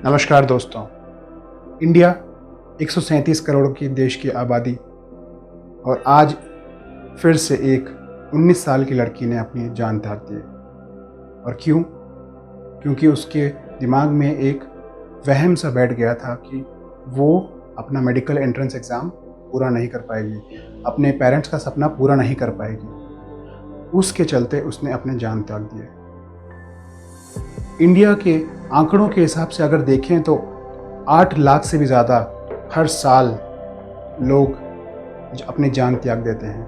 नमस्कार दोस्तों। इंडिया 137 करोड़ की देश की आबादी, और आज फिर से एक 19 साल की लड़की ने अपनी जान त्याग दी। और क्यों? क्योंकि उसके दिमाग में एक वहम सा बैठ गया था कि वो अपना मेडिकल एंट्रेंस एग्ज़ाम पूरा नहीं कर पाएगी, अपने पेरेंट्स का सपना पूरा नहीं कर पाएगी। उसके चलते उसने अपने जान त्याग दिए। इंडिया के आंकड़ों के हिसाब से अगर देखें तो 8 लाख से भी ज़्यादा हर साल लोग अपनी जान त्याग देते हैं।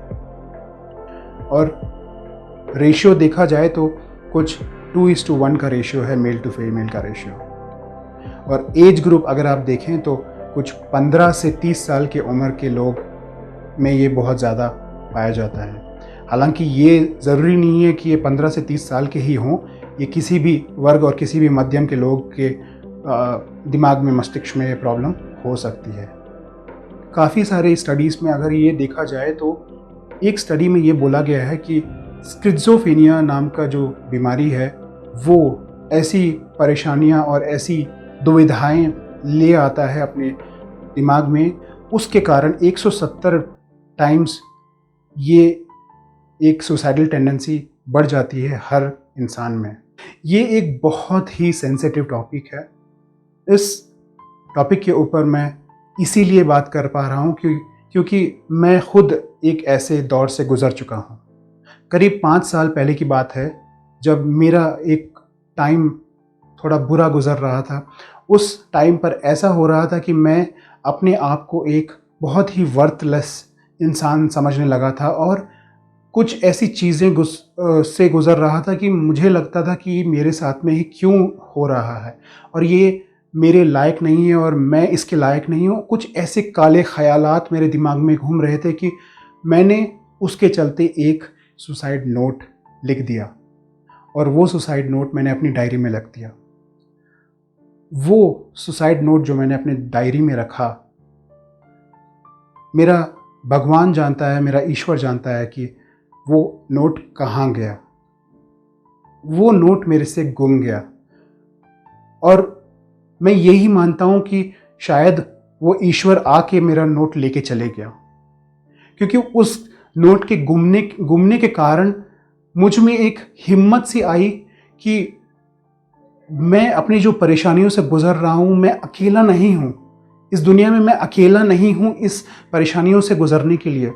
और रेशियो देखा जाए तो कुछ 2:1 का रेशियो है, मेल टू फीमेल का रेशियो। और एज ग्रुप अगर आप देखें तो कुछ 15 से 30 साल के उम्र के लोग में ये बहुत ज़्यादा पाया जाता है। हालांकि ये ज़रूरी नहीं है कि ये 15 से 30 साल के ही हों, ये किसी भी वर्ग और किसी भी मध्यम के लोग के दिमाग में, मस्तिष्क में ये प्रॉब्लम हो सकती है। काफ़ी सारे स्टडीज़ में अगर ये देखा जाए तो एक स्टडी में ये बोला गया है कि स्किज़ोफ्रेनिया नाम का जो बीमारी है वो ऐसी परेशानियां और ऐसी दुविधाएं ले आता है अपने दिमाग में, उसके कारण 170 टाइम्स ये एक सुसाइडल टेंडेंसी बढ़ जाती है हर इंसान में। ये एक बहुत ही सेंसिटिव टॉपिक है। इस टॉपिक के ऊपर मैं इसीलिए बात कर पा रहा हूँ क्योंकि मैं खुद एक ऐसे दौर से गुज़र चुका हूँ। करीब 5 साल पहले की बात है, जब मेरा एक टाइम थोड़ा बुरा गुज़र रहा था। उस टाइम पर ऐसा हो रहा था कि मैं अपने आप को एक बहुत ही वर्थलेस इंसान समझने लगा था और कुछ ऐसी चीज़ें से गुज़र रहा था कि मुझे लगता था कि मेरे साथ में ही क्यों हो रहा है और ये मेरे लायक नहीं है और मैं इसके लायक नहीं हूँ। कुछ ऐसे काले ख़यालात मेरे दिमाग में घूम रहे थे कि मैंने उसके चलते एक सुसाइड नोट लिख दिया और वो सुसाइड नोट मैंने अपनी डायरी में रख दिया। वो सुसाइड नोट जो मैंने अपने डायरी में रखा, मेरा भगवान जानता है, मेरा ईश्वर जानता है कि वो नोट कहाँ गया। वो नोट मेरे से गुम गया और मैं यही मानता हूँ कि शायद वो ईश्वर आके मेरा नोट लेके चले गया, क्योंकि उस नोट के गुमने के कारण मुझ में एक हिम्मत सी आई कि मैं अपनी जो परेशानियों से गुजर रहा हूँ, मैं अकेला नहीं हूँ इस दुनिया में, मैं अकेला नहीं हूँ इस परेशानियों से गुजरने के लिए।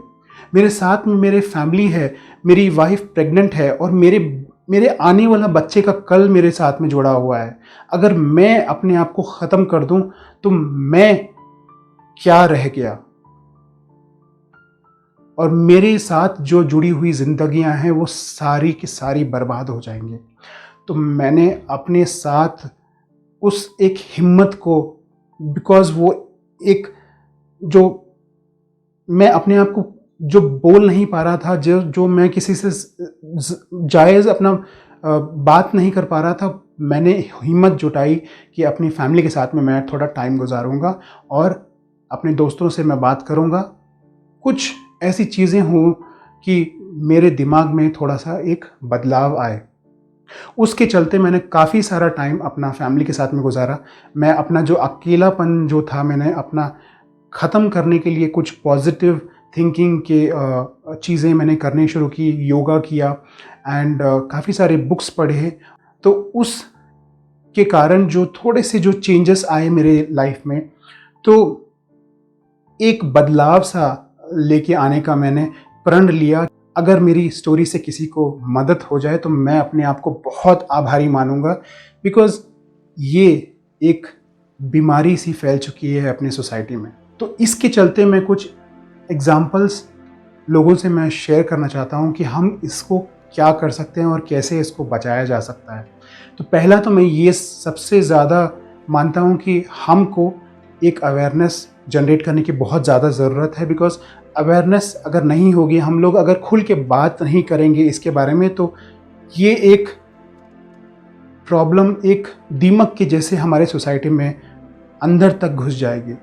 मेरे साथ में मेरे फैमिली है, मेरी वाइफ प्रेग्नेंट है और मेरे आने वाला बच्चे का कल मेरे साथ में जुड़ा हुआ है। अगर मैं अपने आप को ख़त्म कर दूं तो मैं क्या रह गया, और मेरे साथ जो जुड़ी हुई ज़िंदगियां हैं वो सारी की सारी बर्बाद हो जाएंगी। तो मैंने अपने साथ उस एक हिम्मत को, बिकॉज़ वो एक जो मैं अपने आप को जो बोल नहीं पा रहा था, जो मैं किसी से जायज़ अपना बात नहीं कर पा रहा था, मैंने हिम्मत जुटाई कि अपनी फैमिली के साथ में मैं थोड़ा टाइम गुजारूंगा और अपने दोस्तों से मैं बात करूंगा। कुछ ऐसी चीज़ें हों कि मेरे दिमाग में थोड़ा सा एक बदलाव आए। उसके चलते मैंने काफ़ी सारा टाइम अपना फैमिली के साथ में गुजारा। मैं अपना जो अकेलापन जो था, मैंने अपना ख़त्म करने के लिए कुछ पॉजिटिव थिंकिंग के चीज़ें मैंने करने शुरू की, योगा किया एंड काफ़ी सारे बुक्स पढ़े। तो उस के कारण जो थोड़े से जो चेंजेस आए मेरे लाइफ में, तो एक बदलाव सा लेके आने का मैंने प्रण लिया। अगर मेरी स्टोरी से किसी को मदद हो जाए तो मैं अपने आप को बहुत आभारी मानूंगा, बिकॉज़ ये एक बीमारी सी फैल चुकी है अपनी सोसाइटी में। तो इसके चलते मैं कुछ एग्जाम्पल्स लोगों से मैं शेयर करना चाहता हूँ कि हम इसको क्या कर सकते हैं और कैसे इसको बचाया जा सकता है। तो पहला तो मैं ये सबसे ज़्यादा मानता हूँ कि हमको एक अवेयरनेस जनरेट करने की बहुत ज़्यादा ज़रूरत है, बिकॉज़ अवेयरनेस अगर नहीं होगी, हम लोग अगर खुल के बात नहीं करेंगे इसके बारे में, तो ये एक प्रॉब्लम एक दीमक के जैसे हमारे सोसाइटी में अंदर तक घुस जाएगी।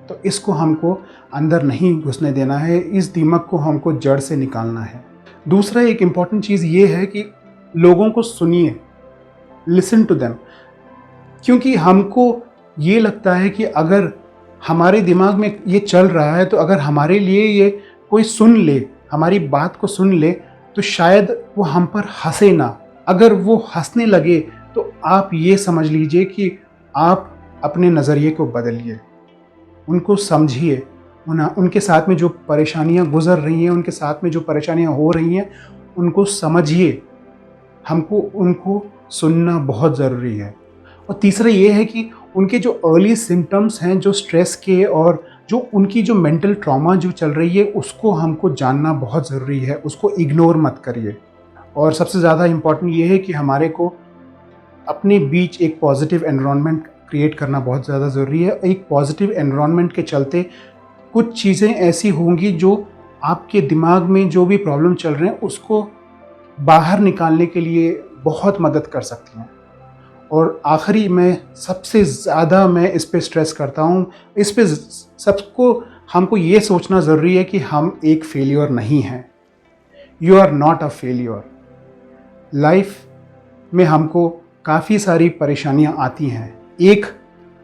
तो इसको हमको अंदर नहीं घुसने देना है, इस दीमक को हमको जड़ से निकालना है। दूसरा एक इम्पॉर्टेंट चीज़ ये है कि लोगों को सुनिए, लिसन टू देम। क्योंकि हमको ये लगता है कि अगर हमारे दिमाग में ये चल रहा है तो अगर हमारे लिए ये कोई सुन ले, हमारी बात को सुन ले, तो शायद वो हम पर हंसे ना। अगर वो हंसने लगे तो आप ये समझ लीजिए कि आप अपने नज़रिए को बदलिए, उनको समझिए, उनके साथ में जो परेशानियां गुजर रही हैं, उनके साथ में जो परेशानियां हो रही हैं, उनको समझिए। हमको उनको सुनना बहुत ज़रूरी है। और तीसरा ये है कि उनके जो अर्ली सिम्टम्स हैं, जो स्ट्रेस के और जो उनकी जो मेंटल ट्रॉमा जो चल रही है, उसको हमको जानना बहुत ज़रूरी है, उसको इग्नोर मत करिए। और सबसे ज़्यादा इम्पॉर्टेंट ये है कि हमारे को अपने बीच एक पॉजिटिव एनवायरनमेंट क्रिएट करना बहुत ज़्यादा ज़रूरी है। एक पॉजिटिव एनवायरनमेंट के चलते कुछ चीज़ें ऐसी होंगी जो आपके दिमाग में जो भी प्रॉब्लम चल रहे हैं उसको बाहर निकालने के लिए बहुत मदद कर सकती हैं। और आखिरी में सबसे ज़्यादा मैं इस पे स्ट्रेस करता हूँ, इस पे सबको हमको ये सोचना ज़रूरी है कि हम एक फेलियर नहीं हैं। You are not a failure. Life में हमको काफ़ी सारी परेशानियाँ आती हैं। एक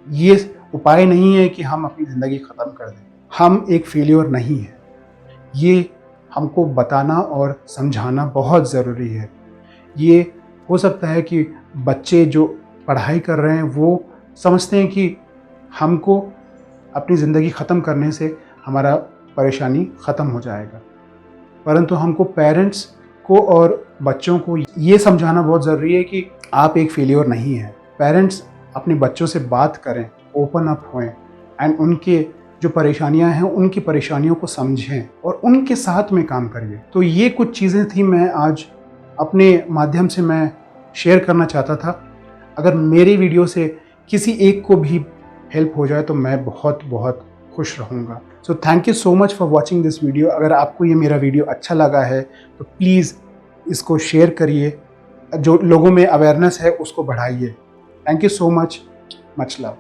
ये उपाय नहीं है कि हम अपनी ज़िंदगी ख़त्म कर दें। हम एक फेलियर नहीं हैं, ये हमको बताना और समझाना बहुत ज़रूरी है। ये हो सकता है कि बच्चे जो पढ़ाई कर रहे हैं वो समझते हैं कि हमको अपनी ज़िंदगी ख़त्म करने से हमारा परेशानी ख़त्म हो जाएगा, परंतु हमको पेरेंट्स को और बच्चों को ये समझाना बहुत ज़रूरी है कि आप एक फेलियर नहीं हैं। पेरेंट्स अपने बच्चों से बात करें, ओपन अप होएं एंड उनके जो परेशानियां हैं उनकी परेशानियों को समझें और उनके साथ में काम करिए। तो ये कुछ चीज़ें थी मैं आज अपने माध्यम से मैं शेयर करना चाहता था। अगर मेरी वीडियो से किसी एक को भी हेल्प हो जाए तो मैं बहुत बहुत खुश रहूँगा। So thank you so much for watching this video. अगर आपको ये मेरा वीडियो अच्छा लगा है तो प्लीज़ इसको शेयर करिए, जो लोगों में अवेयरनेस है उसको बढ़ाइए। Thank you so much, much love.